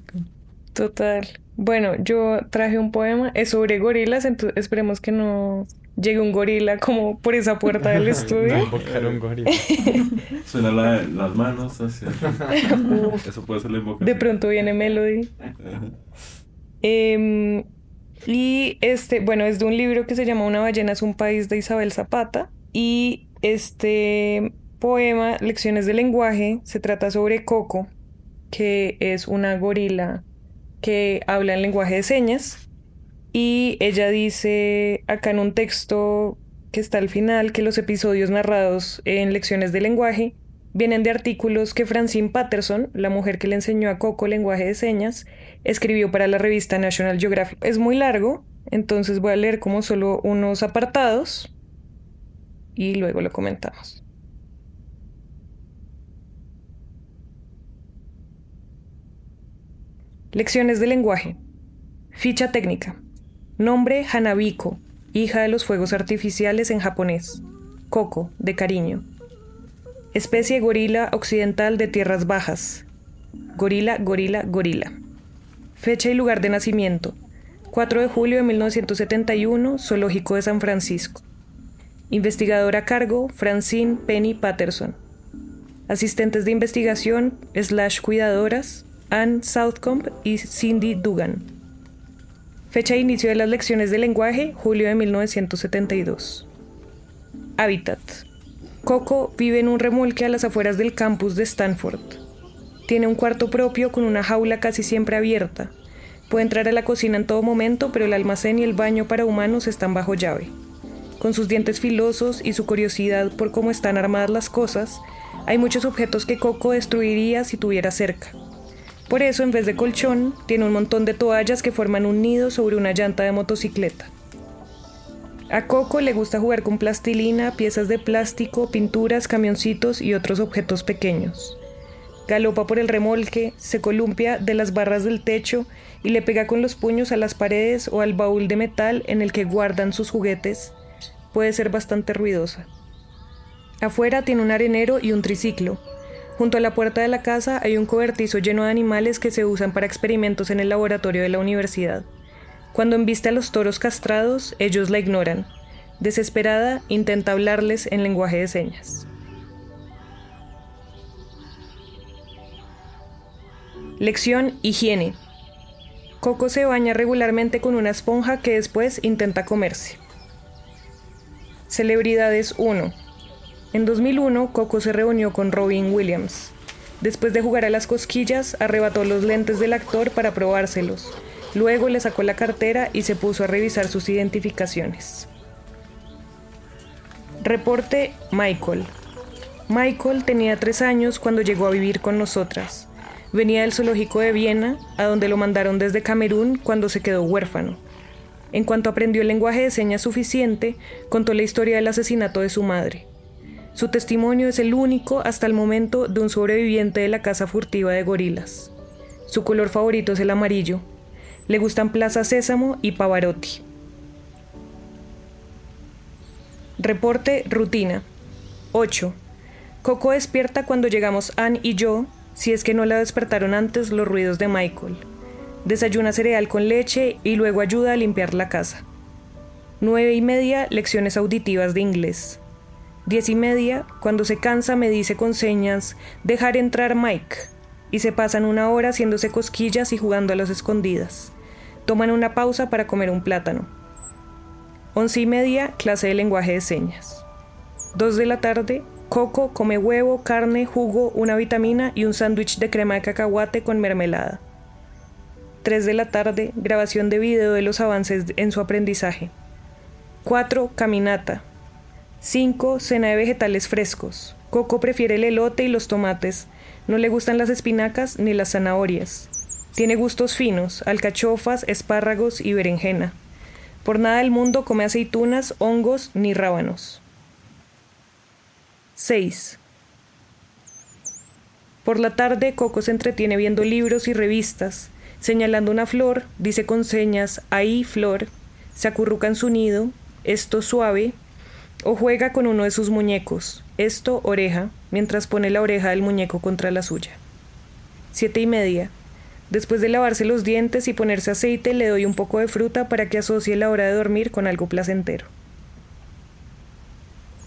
Total. Bueno, yo traje un poema, es sobre gorilas, entonces esperemos que no llegue un gorila como por esa puerta del estudio. No invocar un gorila. Suena las manos hacia... Eso puede ser la invocación. De pronto viene Melody. Y bueno, es de un libro que se llama Una ballena es un país, de Isabel Zapata. Y este poema, Lecciones de lenguaje, se trata sobre Coco, que es una gorila que habla en lenguaje de señas. Y ella dice acá en un texto que está al final que los episodios narrados en Lecciones de lenguaje vienen de artículos que Francine Patterson, la mujer que le enseñó a Coco lenguaje de señas, escribió para la revista National Geographic. Es muy largo, entonces voy a leer como solo unos apartados y luego lo comentamos. Lecciones de lenguaje. Ficha técnica. Nombre Hanabiko, hija de los fuegos artificiales en japonés. Coco, de cariño. Especie gorila occidental de tierras bajas. Gorila, gorila, gorila. Fecha y lugar de nacimiento. 4 de julio de 1971, Zoológico de San Francisco. Investigadora a cargo, Francine Penny Patterson. Asistentes de investigación / cuidadoras, Anne Southcomb y Cindy Dugan. Fecha de inicio de las lecciones de lenguaje, julio de 1972. Hábitat. Coco vive en un remolque a las afueras del campus de Stanford. Tiene un cuarto propio con una jaula casi siempre abierta. Puede entrar a la cocina en todo momento, pero el almacén y el baño para humanos están bajo llave. Con sus dientes filosos y su curiosidad por cómo están armadas las cosas, hay muchos objetos que Coco destruiría si tuviera cerca. Por eso, en vez de colchón, tiene un montón de toallas que forman un nido sobre una llanta de motocicleta. A Coco le gusta jugar con plastilina, piezas de plástico, pinturas, camioncitos y otros objetos pequeños. Galopa por el remolque, se columpia de las barras del techo y le pega con los puños a las paredes o al baúl de metal en el que guardan sus juguetes. Puede ser bastante ruidosa. Afuera tiene un arenero y un triciclo. Junto a la puerta de la casa hay un cobertizo lleno de animales que se usan para experimentos en el laboratorio de la universidad. Cuando embiste a los toros castrados, ellos la ignoran. Desesperada, intenta hablarles en lenguaje de señas. Lección: higiene. Coco se baña regularmente con una esponja que después intenta comerse. Celebridades 1. En 2001, Coco se reunió con Robin Williams. Después de jugar a las cosquillas, arrebató los lentes del actor para probárselos. Luego le sacó la cartera y se puso a revisar sus identificaciones. Reporte: Michael. Michael tenía 3 años cuando llegó a vivir con nosotras. Venía del zoológico de Viena, a donde lo mandaron desde Camerún cuando se quedó huérfano. En cuanto aprendió el lenguaje de señas suficiente, contó la historia del asesinato de su madre. Su testimonio es el único hasta el momento de un sobreviviente de la caza furtiva de gorilas. Su color favorito es el amarillo. Le gustan Plaza Sésamo y Pavarotti. Reporte: rutina. 8. Coco despierta cuando llegamos Anne y yo, si es que no la despertaron antes los ruidos de Michael. Desayuna cereal con leche y luego ayuda a limpiar la casa. 9:30, lecciones auditivas de inglés. 10:30, cuando se cansa me dice con señas, dejar entrar Mike, y se pasan 1 hora haciéndose cosquillas y jugando a las escondidas. Toman una pausa para comer un plátano. 11:30, clase de lenguaje de señas. 2 de la tarde, Coco come huevo, carne, jugo, una vitamina y un sándwich de crema de cacahuate con mermelada. 3 de la tarde, grabación de video de los avances en su aprendizaje. 4, caminata. 5, cena de vegetales frescos. Coco prefiere el elote y los tomates. No le gustan las espinacas ni las zanahorias. Tiene gustos finos, alcachofas, espárragos y berenjena. Por nada del mundo come aceitunas, hongos ni rábanos. 6. Por la tarde, Coco se entretiene viendo libros y revistas. Señalando una flor, dice con señas, ahí flor, se acurruca en su nido, esto suave, o juega con uno de sus muñecos, esto oreja, mientras pone la oreja del muñeco contra la suya. 7:30. Después de lavarse los dientes y ponerse aceite, le doy un poco de fruta para que asocie la hora de dormir con algo placentero.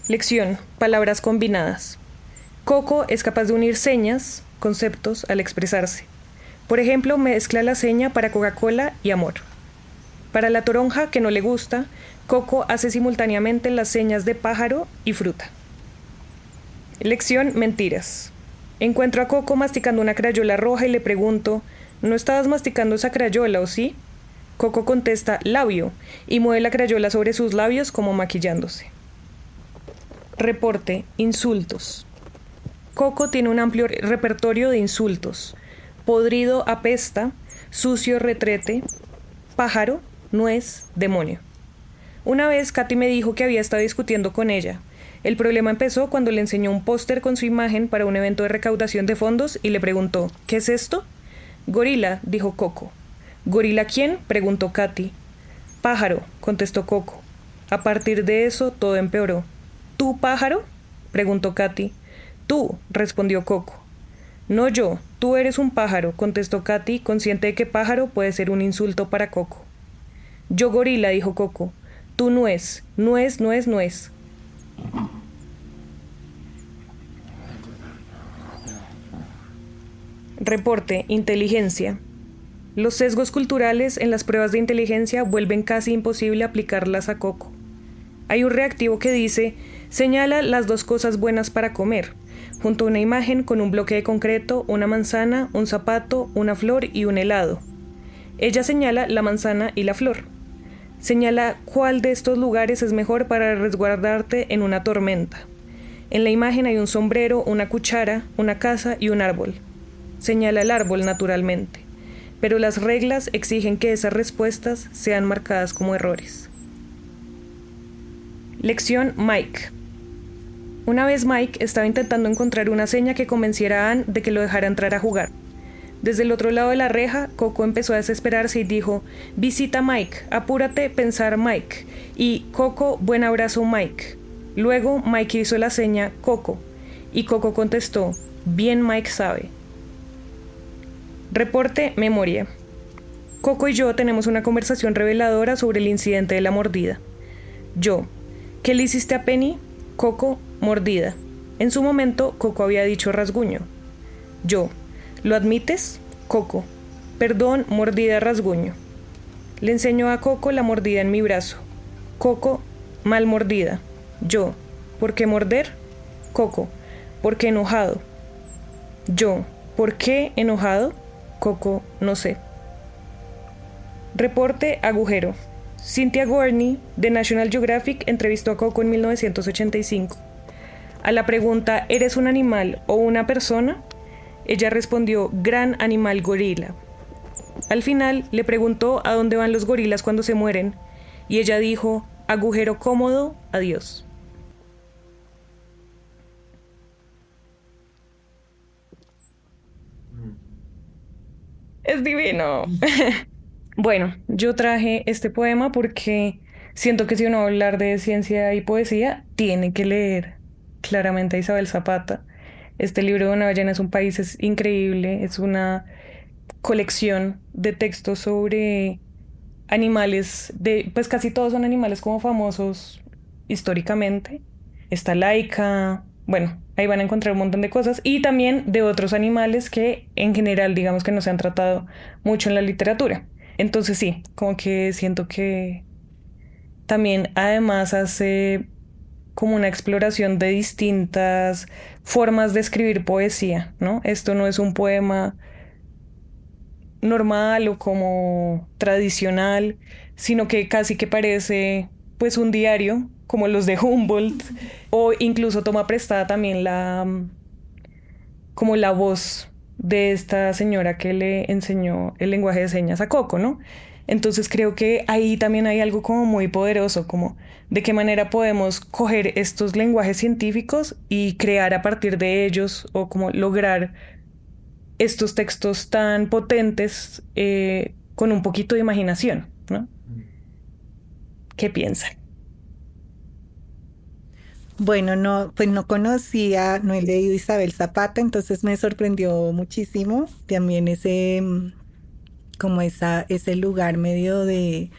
Lección: palabras combinadas. Coco es capaz de unir señas, conceptos, al expresarse. Por ejemplo, mezcla la seña para Coca-Cola y amor. Para la toronja, que no le gusta, Coco hace simultáneamente las señas de pájaro y fruta. Lección: mentiras. Encuentro a Coco masticando una crayola roja y le pregunto, ¿no estabas masticando esa crayola o sí? Coco contesta, labio, y mueve la crayola sobre sus labios como maquillándose. Reporte: insultos. Coco tiene un amplio repertorio de insultos. Podrido, apesta, sucio, retrete, pájaro, nuez, demonio. Una vez Katy me dijo que había estado discutiendo con ella. El problema empezó cuando le enseñó un póster con su imagen para un evento de recaudación de fondos y le preguntó, ¿qué es esto? Gorila, dijo Coco. ¿Gorila quién?, preguntó Katy. Pájaro, contestó Coco. A partir de eso todo empeoró. ¿Tú, pájaro?, preguntó Katy. Tú, respondió Coco. No yo, tú eres un pájaro, contestó Katy, consciente de que pájaro puede ser un insulto para Coco. Yo gorila, dijo Coco. Tú nuez, nuez, nuez, nuez. Reporte: inteligencia. Los sesgos culturales en las pruebas de inteligencia vuelven casi imposible aplicarlas a Coco. Hay un reactivo que dice, señala las 2 cosas buenas para comer, junto a una imagen con un bloque de concreto, una manzana, un zapato, una flor y un helado. Ella señala la manzana y la flor. Señala cuál de estos lugares es mejor para resguardarte en una tormenta. En la imagen hay un sombrero, una cuchara, una casa y un árbol. Señala el árbol naturalmente, pero las reglas exigen que esas respuestas sean marcadas como errores. Lección: Mike. Una vez Mike estaba intentando encontrar una seña que convenciera a Anne de que lo dejara entrar a jugar. Desde el otro lado de la reja, Coco empezó a desesperarse y dijo, visita Mike, apúrate, pensar Mike. Y Coco, buen abrazo Mike. Luego Mike hizo la seña Coco, y Coco contestó, bien Mike sabe. Reporte: memoria. Coco y yo tenemos una conversación reveladora sobre el incidente de la mordida. Yo, ¿Qué le hiciste a Penny? Coco, mordida. En su momento, Coco había dicho rasguño. Yo, ¿lo admites? Coco, perdón, mordida, rasguño. Le enseñó a Coco la mordida en mi brazo. Coco, mal mordida. Yo, ¿por qué morder? Coco, porque enojado. Yo, ¿por qué enojado? Coco, no sé. Reporte agujero. Cynthia Gorney, de National Geographic, entrevistó a Coco en 1985. A la pregunta, ¿eres un animal o una persona?, ella respondió, gran animal gorila. Al final, le preguntó a dónde van los gorilas cuando se mueren, y ella dijo, agujero cómodo, adiós. Es divino. Bueno, yo traje este poema porque siento que si uno va a hablar de ciencia y poesía, tiene que leer claramente a Isabel Zapata. Este libro de Una ballena es un país es increíble, es una colección de textos sobre animales, pues casi todos son animales como famosos históricamente. Está Laika, bueno, ahí van a encontrar un montón de cosas y también de otros animales que en general digamos que no se han tratado mucho en la literatura. Entonces sí, como que siento que también además hace como una exploración de distintas formas de escribir poesía, ¿no? Esto no es un poema normal o como tradicional, sino que casi que parece pues un diario, como los de Humboldt, o incluso toma prestada también como la voz de esta señora que le enseñó el lenguaje de señas a Coco, ¿no? Entonces creo que ahí también hay algo como muy poderoso, como de qué manera podemos coger estos lenguajes científicos y crear a partir de ellos o como lograr estos textos tan potentes con un poquito de imaginación, ¿no? ¿Qué piensan? Bueno, no, pues no conocía, no he leído Isabel Zapata, entonces me sorprendió muchísimo también como ese lugar medio de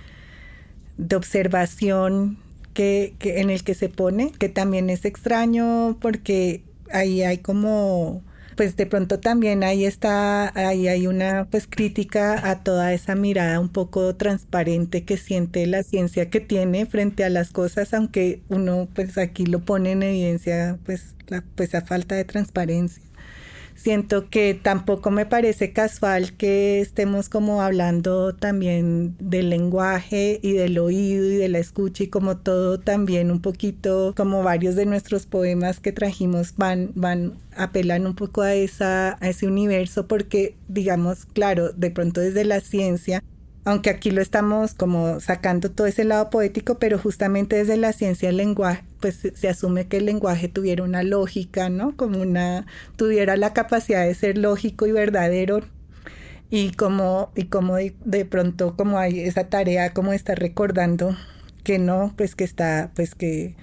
observación en el que se pone, que también es extraño porque ahí hay como, pues de pronto también ahí hay una pues crítica a toda esa mirada un poco transparente que siente la ciencia que tiene frente a las cosas, aunque uno pues aquí lo pone en evidencia pues la falta de transparencia. Siento que tampoco me parece casual que estemos como hablando también del lenguaje y del oído y de la escucha y como todo también un poquito, como varios de nuestros poemas que trajimos apelan un poco a ese universo porque, digamos, claro, de pronto desde la ciencia, aunque aquí lo estamos como sacando todo ese lado poético, pero justamente desde la ciencia el lenguaje, pues se asume que el lenguaje tuviera una lógica, ¿no? Tuviera la capacidad de ser lógico y verdadero y como de pronto como hay esa tarea como de estar recordando que no, pues que está, pues que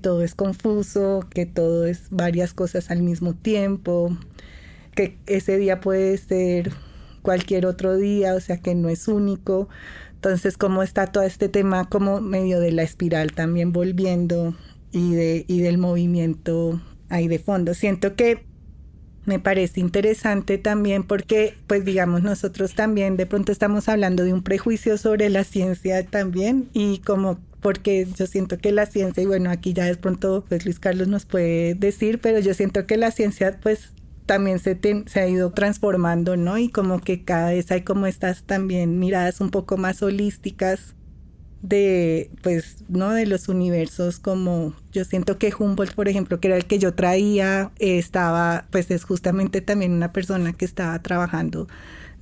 todo es confuso, que todo es varias cosas al mismo tiempo, que ese día puede ser cualquier otro día, o sea que no es único. Entonces, como está todo este tema como medio de la espiral también volviendo y del movimiento ahí de fondo. Siento que me parece interesante también porque, pues digamos, nosotros también de pronto estamos hablando de un prejuicio sobre la ciencia también y como porque yo siento que la ciencia, y bueno, aquí ya de pronto pues Luis Carlos nos puede decir, pero yo siento que la ciencia pues también se ha ido transformando, ¿no? Y como que cada vez hay como estas también miradas un poco más holísticas de, pues, ¿no? De los universos, como yo siento que Humboldt, por ejemplo, que era el que yo traía, pues es justamente también una persona que estaba trabajando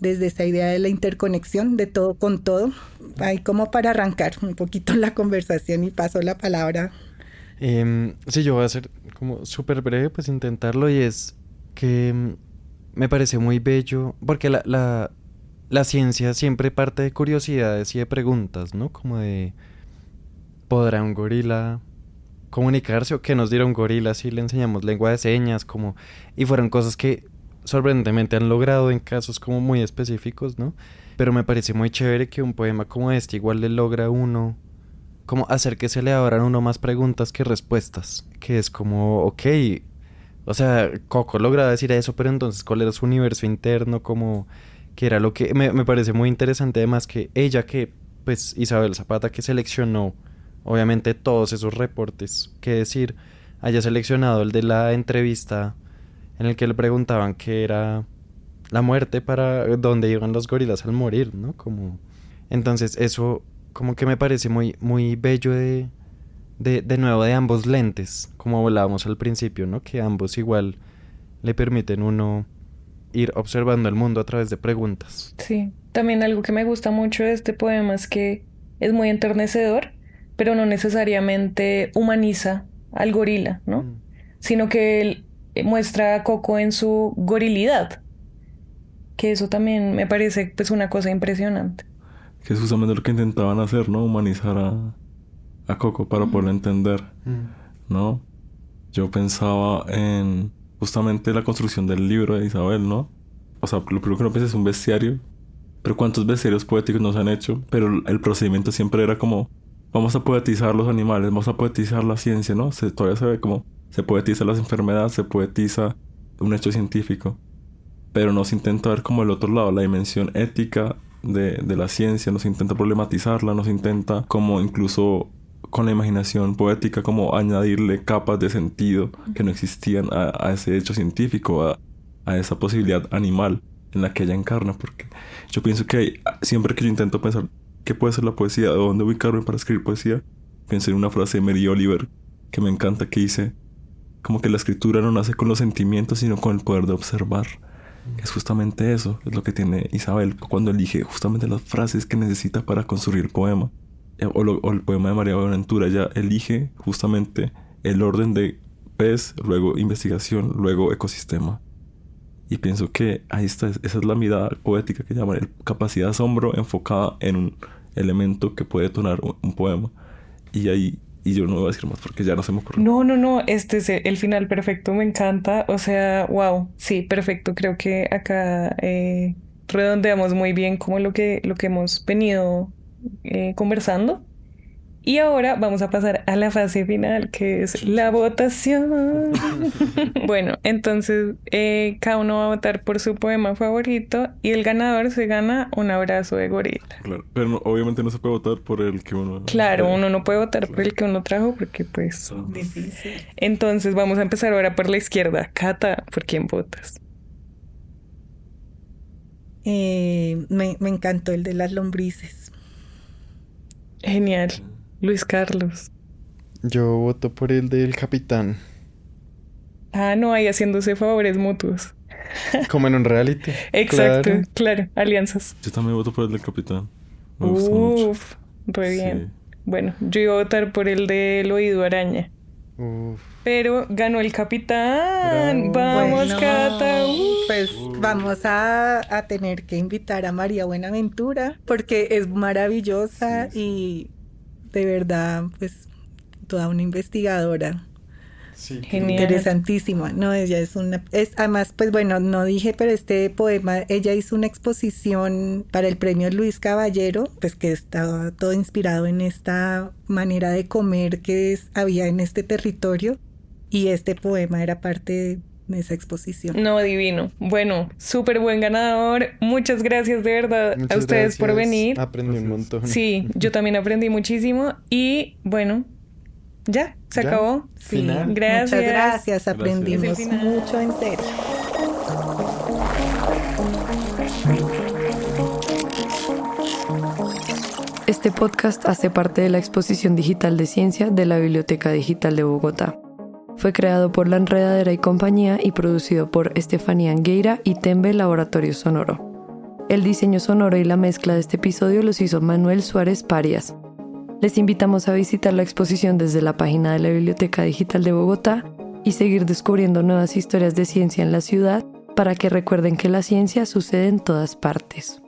desde esa idea de la interconexión de todo con todo. Ahí como para arrancar un poquito la conversación y paso la palabra. Sí, yo voy a hacer como súper breve, pues intentarlo y es que me parece muy bello porque la ciencia siempre parte de curiosidades y de preguntas, ¿no? Como de, ¿podrá un gorila comunicarse o qué nos dirá un gorila si le enseñamos lengua de señas? Y fueron cosas que sorprendentemente han logrado en casos como muy específicos, ¿no? Pero me parece muy chévere que un poema como este igual le logra a uno como hacer que se le abran a uno más preguntas que respuestas. Que es como, ok, o sea, Coco logra decir eso, pero entonces, ¿cuál era su universo interno? Como, que era lo que... Me parece muy interesante además que ella que, pues, Isabel Zapata que seleccionó, obviamente, todos esos reportes, que decir, haya seleccionado el de la entrevista en el que le preguntaban qué era la muerte, para dónde iban los gorilas al morir, ¿no? Como... Entonces, eso como que me parece muy, muy bello de nuevo de ambos lentes, como hablábamos al principio, ¿no? Que ambos igual le permiten uno ir observando el mundo a través de preguntas. Sí, también algo que me gusta mucho de este poema es que es muy enternecedor, pero no necesariamente humaniza al gorila, ¿no? Sino que él muestra a Coco en su gorilidad, que eso también me parece pues una cosa impresionante. Que es justamente lo que intentaban hacer, ¿no? Humanizar a Coco para poderlo entender, ¿no? Yo pensaba en justamente la construcción del libro de Isabel, ¿no? O sea, lo primero que uno piensa es un bestiario, pero ¿cuántos bestiarios poéticos nos han hecho? Pero el procedimiento siempre era como, vamos a poetizar los animales, vamos a poetizar la ciencia, ¿no? Todavía se ve como, se poetiza las enfermedades, se poetiza un hecho científico, pero no se intenta ver como el otro lado, la dimensión ética de la ciencia, no se intenta problematizarla, no se intenta como incluso con la imaginación poética como añadirle capas de sentido que no existían a ese hecho científico, a esa posibilidad animal en la que ella encarna, porque yo pienso que siempre que yo intento pensar qué puede ser la poesía, de dónde ubicarme para escribir poesía, pienso en una frase de Mary Oliver que me encanta, que dice como que la escritura no nace con los sentimientos sino con el poder de observar. Es justamente eso, es lo que tiene Isabel cuando elige justamente las frases que necesita para construir el poema. O el poema de María Buenaventura, ella elige justamente el orden de pez, luego investigación, luego ecosistema. Y pienso que ahí está, esa es la mirada poética que llaman capacidad de asombro enfocada en un elemento que puede detonar un poema. Y yo no voy a decir más porque ya no se me ocurre. No, este es el final perfecto, me encanta. O sea, wow, sí, perfecto. Creo que acá redondeamos muy bien como lo que hemos venido conversando. Y ahora vamos a pasar a la fase final, que es la votación. Bueno, entonces cada uno va a votar por su poema favorito y el ganador se gana un abrazo de gorila. Claro, pero obviamente no se puede votar por el que uno... Claro, uno no puede votar por el que uno trajo porque pues... Difícil. Entonces vamos a empezar ahora por la izquierda. Cata, ¿por quién votas? Me encantó el de las lombrices. Genial. Luis Carlos. Yo voto por el del capitán. Ah, no, ahí haciéndose favores mutuos. Como en un reality. Exacto, claro, alianzas. Yo también voto por el del capitán. Me gusta mucho. Uf, re bien. Sí. Bueno, yo iba a votar por el del oído araña. Uf. Pero ganó el capitán. Bravo. Vamos, Bueno, Cata. pues vamos a tener que invitar a María Buenaventura porque es maravillosa y de verdad, pues toda una investigadora. Sí, Genial. Interesantísima. No, ella además, pues bueno, no dije, pero este poema, ella hizo una exposición para el premio Luis Caballero, pues que estaba todo inspirado en esta manera de comer que había en este territorio, y este poema era parte de esa exposición. No, divino. Bueno, súper buen ganador. Muchas gracias de verdad Muchas a ustedes gracias. por venir. Aprendí un montón. Sí, yo también aprendí muchísimo y bueno, ya, se ¿Ya? acabó. Sí, Final. Gracias. Muchas gracias, aprendimos Es el final. mucho, en serio. Este podcast hace parte de la exposición digital de ciencia de la Biblioteca Digital de Bogotá. Fue creado por La Enredadera y Compañía y producido por Estefanía Angueira y Tembe Laboratorio Sonoro. El diseño sonoro y la mezcla de este episodio los hizo Manuel Suárez Parias. Les invitamos a visitar la exposición desde la página de la Biblioteca Digital de Bogotá y seguir descubriendo nuevas historias de ciencia en la ciudad para que recuerden que la ciencia sucede en todas partes.